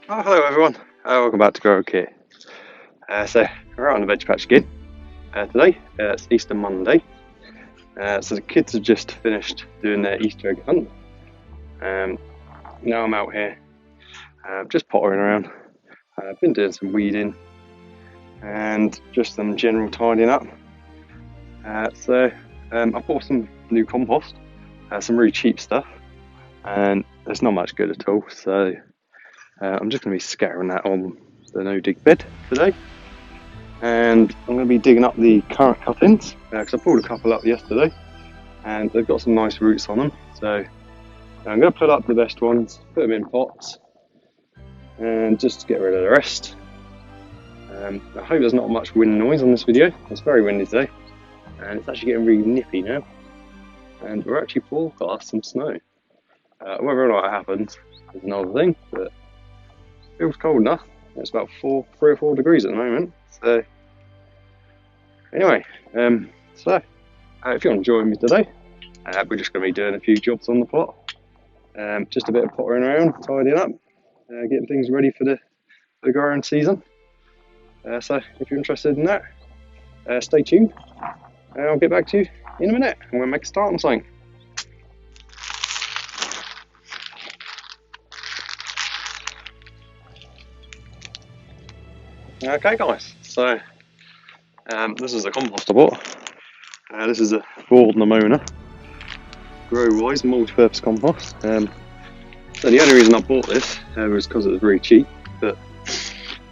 Oh, hello everyone. Welcome back to Grow Kit. So we're out on the veg patch again today. It's Easter Monday. So the kids have just finished doing their Easter egg hunt. Um, Now I'm out here, just pottering around. I've been doing some weeding and just some general tidying up. I bought some new compost, some really cheap stuff, and it's not much good at all. So I'm just going to be scattering that on the no dig bed today. And I'm going to be digging up the currant cuttings because I pulled a couple up yesterday and they've got some nice roots on them. So I'm going to pull up the best ones, put them in pots, and just get rid of the rest. I hope there's not much wind noise on this video. It's very windy today and it's actually getting really nippy now, and we're actually forecast some snow. Whether or not it happens is another thing, but it feels cold enough. It's about 3 or 4 degrees at the moment. So anyway, if you're enjoying me today, we're just going to be doing a few jobs on the plot. Just a bit of pottering around, tidying up, getting things ready for the growing season. So if you're interested in that, stay tuned. I'll get back to you in a minute. I'm going to make a start on something. Okay guys, so this is the compost I bought. This is a Ford Namona Grow-wise multi-purpose compost. So the only reason I bought this was because it was really cheap, but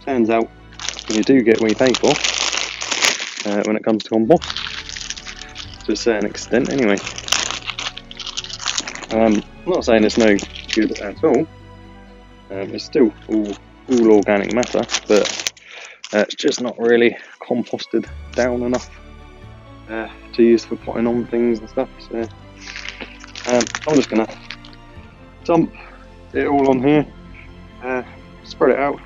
turns out you do get what you pay for when it comes to compost, to a certain extent anyway. I'm not saying it's no good at all. It's still all organic matter, but it's just not really composted down enough to use for potting on things and stuff. So I'm just gonna dump it all on here, spread it out,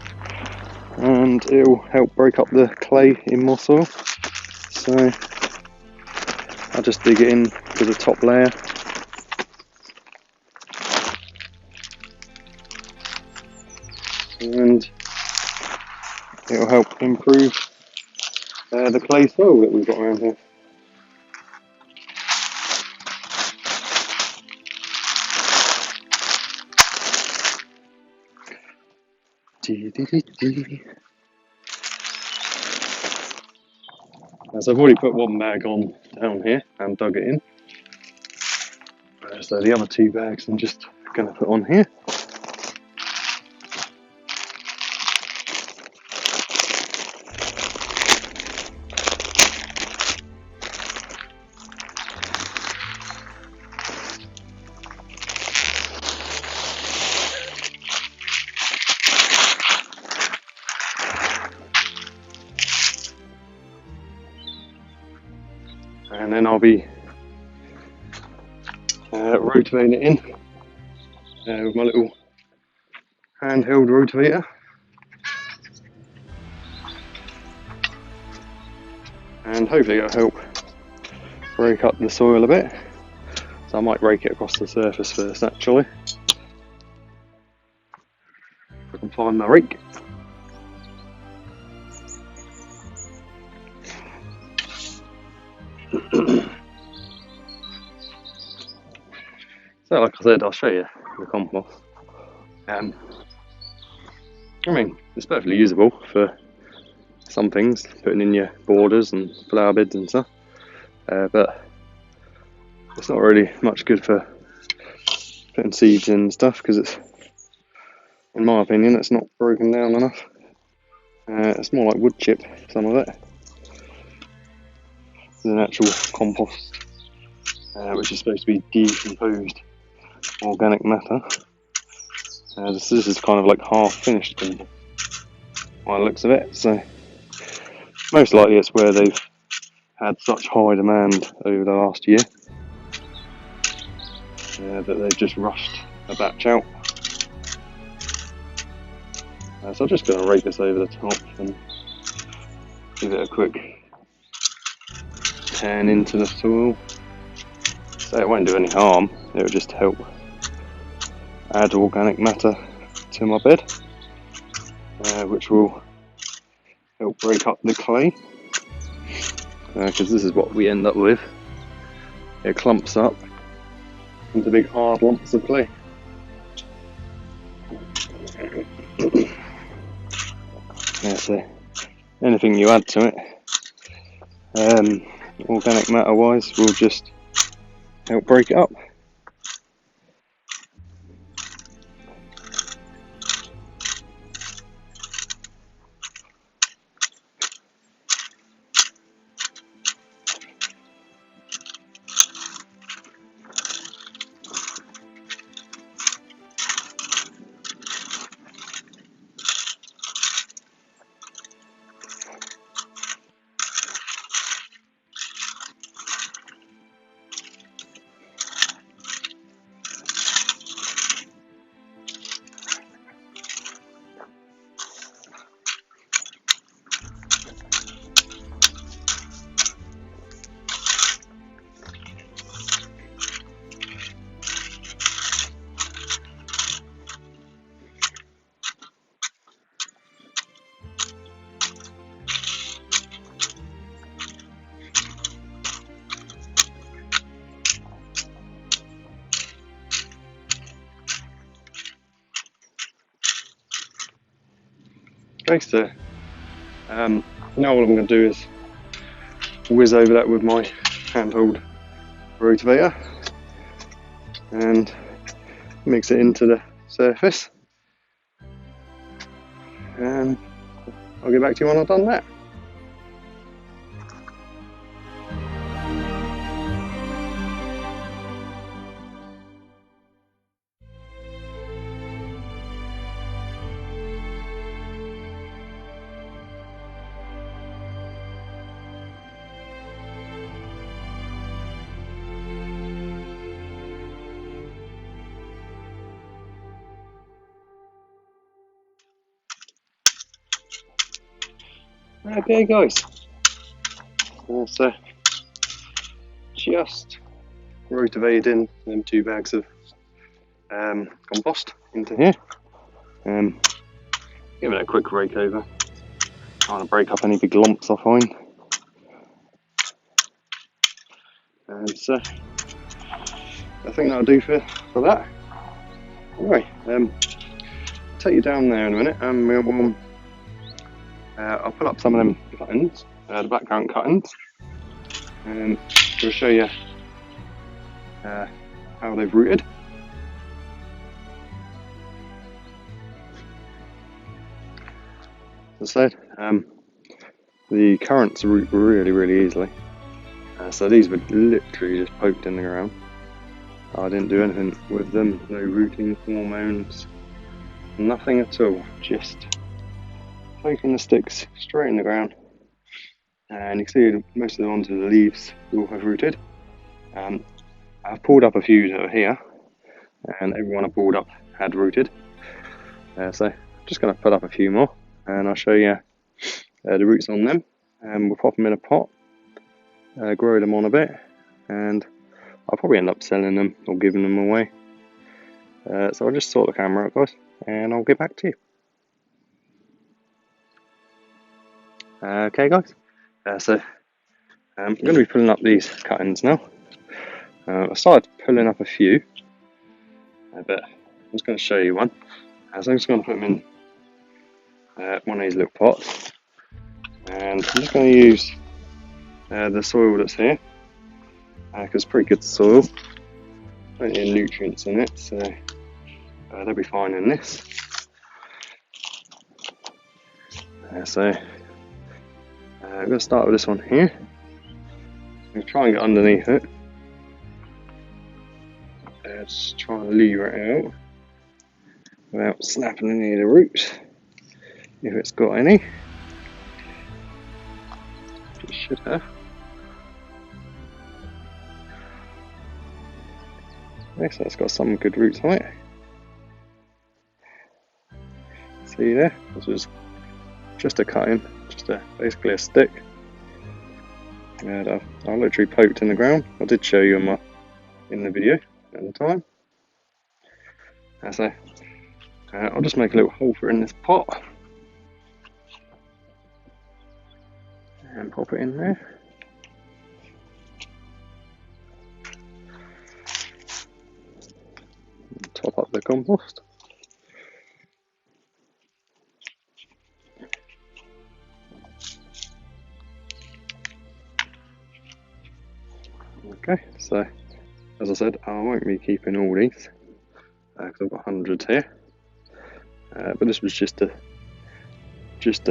and it will help break up the clay in more soil. So I'll just dig it in to the top layer. And it will help improve the clay soil that we've got around here. So I've already put one bag on down here and dug it in. So the other 2 bags I'm just going to put on here. And then I'll be rotating it in with my little handheld rotator. And hopefully it'll help break up the soil a bit. So I might rake it across the surface first actually. If I can find my rake. So like I said, I'll show you the compost. I mean, it's perfectly usable for some things, putting in your borders and flower beds and stuff, but it's not really much good for putting seeds in and stuff, because it's, in my opinion, it's not broken down enough. It's more like wood chip, some of it, than actual compost, which is supposed to be decomposed organic matter. This is kind of like half finished compost by the looks of it, so most likely it's where they've had such high demand over the last year that they've just rushed a batch out. So I'm just going to rake this over the top and give it a quick turn into the soil. So it won't do any harm, it will just help add organic matter to my bed. which will help break up the clay, because this is what we end up with. It clumps up into big hard lumps of clay. Yeah, so anything you add to it, organic matter wise, will just help break it up. Okay, so now what I'm going to do is whiz over that with my handheld rotavator and mix it into the surface, and I'll get back to you when I've done that. Okay guys, so just rotavated in them 2 bags of compost into here, give it a quick rake over, trying to break up any big lumps I find, and so I think that'll do for that. Anyway, I'll take you down there in a minute, and we'll I'll put up some of them cuttings, the background cuttings, and we'll show you how they've rooted. As I said, the currants root really easily, so these were literally just poked in the ground. I didn't do anything with them, no rooting hormones, nothing at all, just poking the sticks straight in the ground, and you can see most of the ones with the leaves will have rooted. I've pulled up a few that are here, and everyone I pulled up had rooted, so I'm just going to put up a few more and I'll show you the roots on them, and we'll pop them in a pot, grow them on a bit, and I'll probably end up selling them or giving them away. So I'll just sort the camera out guys, and I'll get back to you. Okay guys, so I'm going to be pulling up these cuttings now. I started pulling up a few, but I'm just going to show you one. So I'm just going to put them in one of these little pots, and I'm just going to use the soil that's here, because it's pretty good soil, plenty of nutrients in it, so they'll be fine in this. So I'm going to start with this one here. I'm going to try and get underneath it, just try and lever it out without snapping any of the roots, if it's got any. It should have. Okay, so it's got some good roots on it. See there, this was just a cutting, just basically a stick, and I literally poked in the ground. I did show you in the video at the time. So I'll just make a little hole for it in this pot, and pop it in there. Top up the compost. Okay, so as I said, I won't be keeping all these because I've got hundreds here. But this was just to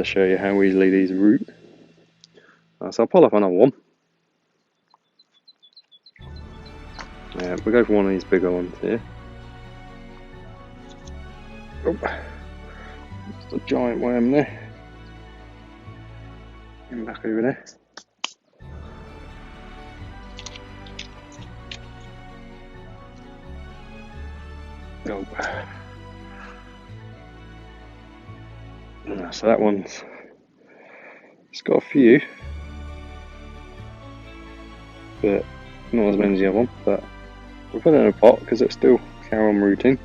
show you how easily these root. So I'll pull up another one. We'll go for one of these bigger ones here. Oh, just a giant worm there. And back over there. Oh. So that one's, it's got a few, but not as many as the other one. But we'll put it in a pot because it's still carry on rooting.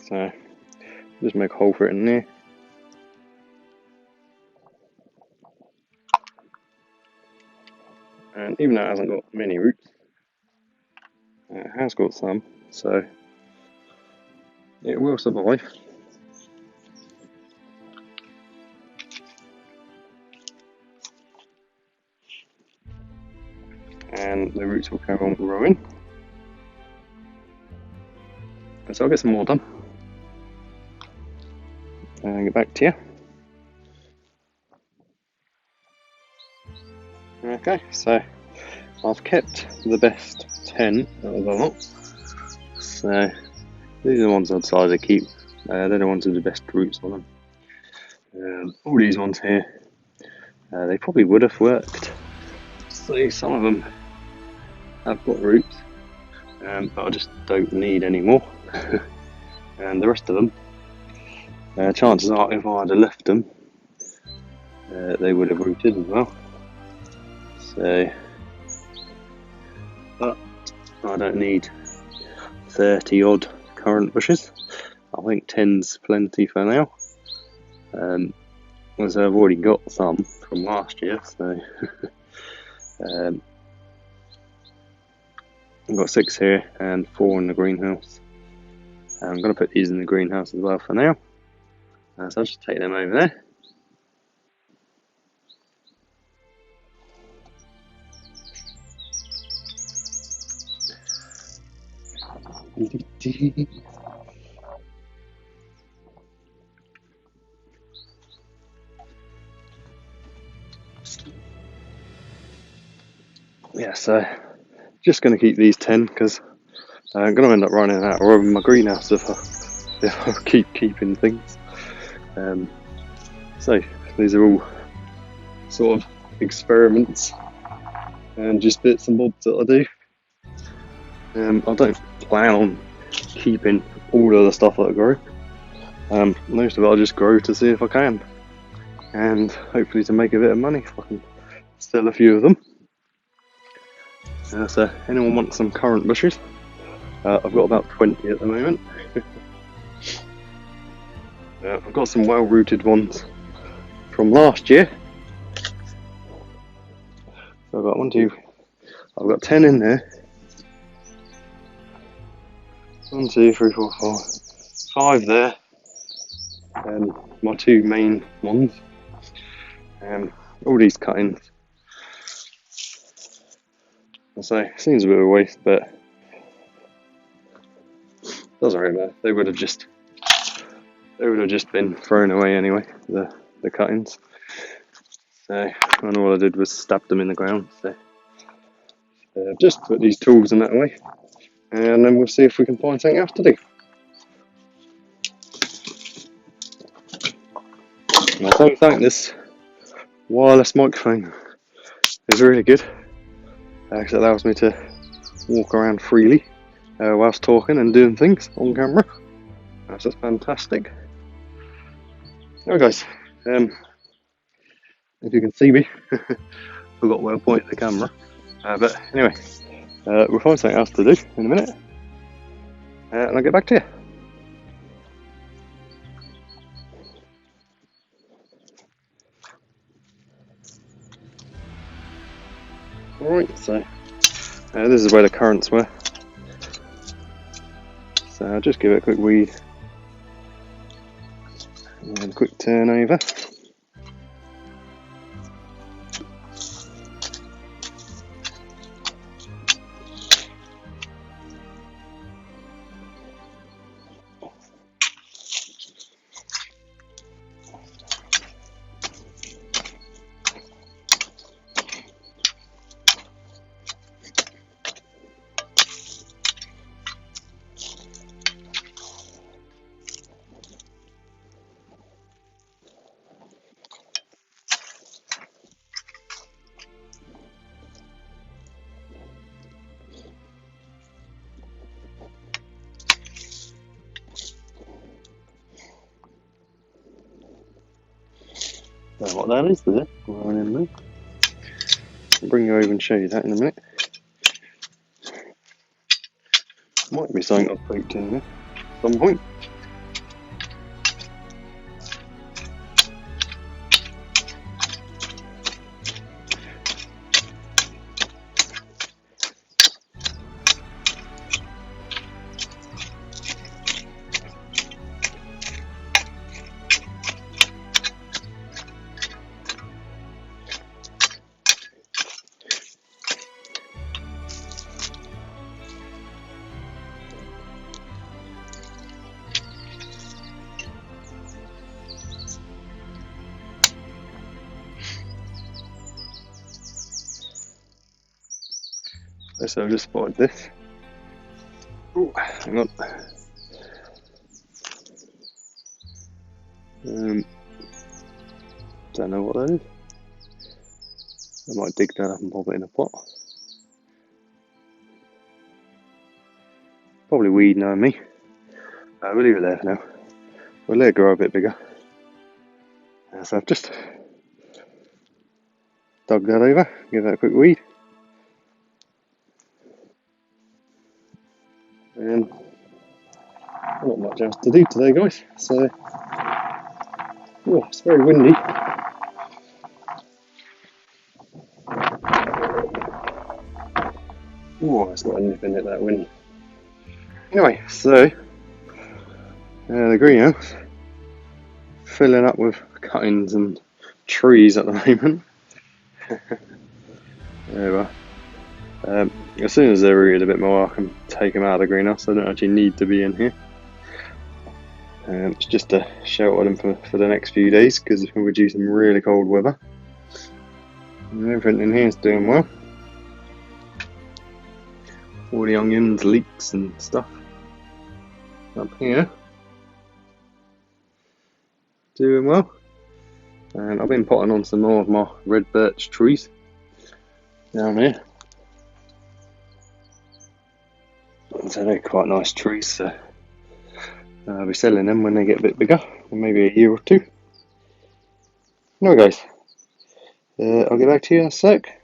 So just make a hole for it in there. And even though it hasn't got many roots, it has got some, so it will survive. And the roots will carry on growing. So I'll get some more done and get back to you. Okay, so I've kept the best 10 out of the lot. So these are the ones I decided to keep. They're the ones with the best roots on them. All these ones here, they probably would have worked. See, some of them have got roots, but I just don't need any more. And the rest of them, chances are if I had left them, they would have rooted as well. So, but I don't need 30 odd currant bushes. I think 10's plenty for now. As I've already got some from last year, so I've got 6 here and 4 in the greenhouse. I'm going to put these in the greenhouse as well for now. So I'll just take them over there. Yeah, so just going to keep these 10 because I'm going to end up running out of room in my greenhouse if I keep keeping things. So these are all sort of experiments and just bits and bobs that I do. I don't plan on keeping all of the stuff that I grow. Most of it I just grow to see if I can, and hopefully to make a bit of money if I can sell a few of them. So anyone wants some currant bushes? I've got about 20 at the moment. I've got some well-rooted ones from last year. So I've got I've got 10 in there. 1, 2, 3, 4, 5 there. My 2 main ones. All these cuttings. I say, seems a bit of a waste, but doesn't really matter. They would have just been thrown away anyway. The cuttings. So, and all I did was stab them in the ground. So, just put these tools in that way, and then we'll see if we can find something else to do. I don't think this wireless microphone is really good. It allows me to walk around freely whilst talking and doing things on camera. That's just fantastic. Alright guys, if you can see me, forgot where I pointed the camera. But anyway, we'll find something else to do in a minute, and I'll get back to you. Alright, so this is where the currants were. So I'll just give it a quick weed and a quick turn over. Know what that is there, growing in there. I'll bring you over and show you that in a minute. Might be something I've poked in there at some point. So I've just spotted this. Oh, hang on. Don't know what that is. I might dig that up and pop it in a pot. Probably weed knowing me. We'll leave it there for now. We'll let it grow a bit bigger. So I've just dug that over, give that a quick weed. And not much else to do today, guys. So, oh, it's very windy. Oh, it's got a nip in it, that wind. Anyway, so the greenhouse filling up with cuttings and trees at the moment. There we are. As soon as they're rooted a bit more, I can take them out of the greenhouse. I don't actually need to be in here. It's just to shelter them for the next few days because we're due some really cold weather. And everything in here is doing well. All the onions, leeks and stuff up here doing well. And I've been potting on some more of my red birch trees down here. So they're quite nice trees, so I'll be selling them when they get a bit bigger, in maybe a year or two. Anyway guys, I'll get back to you in a sec.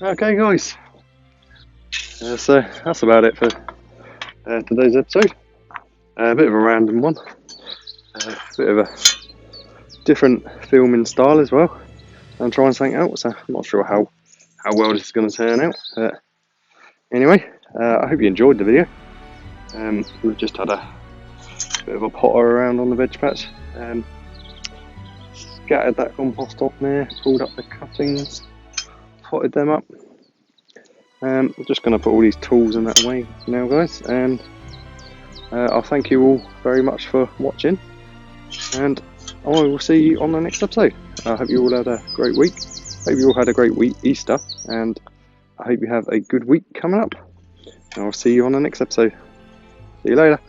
Okay guys, so that's about it for today's episode. A bit of a random one, a bit of a different filming style as well. I'm trying something out, so I'm not sure how well this is going to turn out. Anyway, I hope you enjoyed the video. We've just had a bit of a potter around on the veg patch. Scattered that compost on there, pulled up the cuttings, potted them up. I'm just going to put all these tools in that away now guys, and I'll thank you all very much for watching, and I will see you on the next episode. I hope you all had a great week. Hope you all had a great week, Easter, and I hope you have a good week coming up. And I'll see you on the next episode. See you later.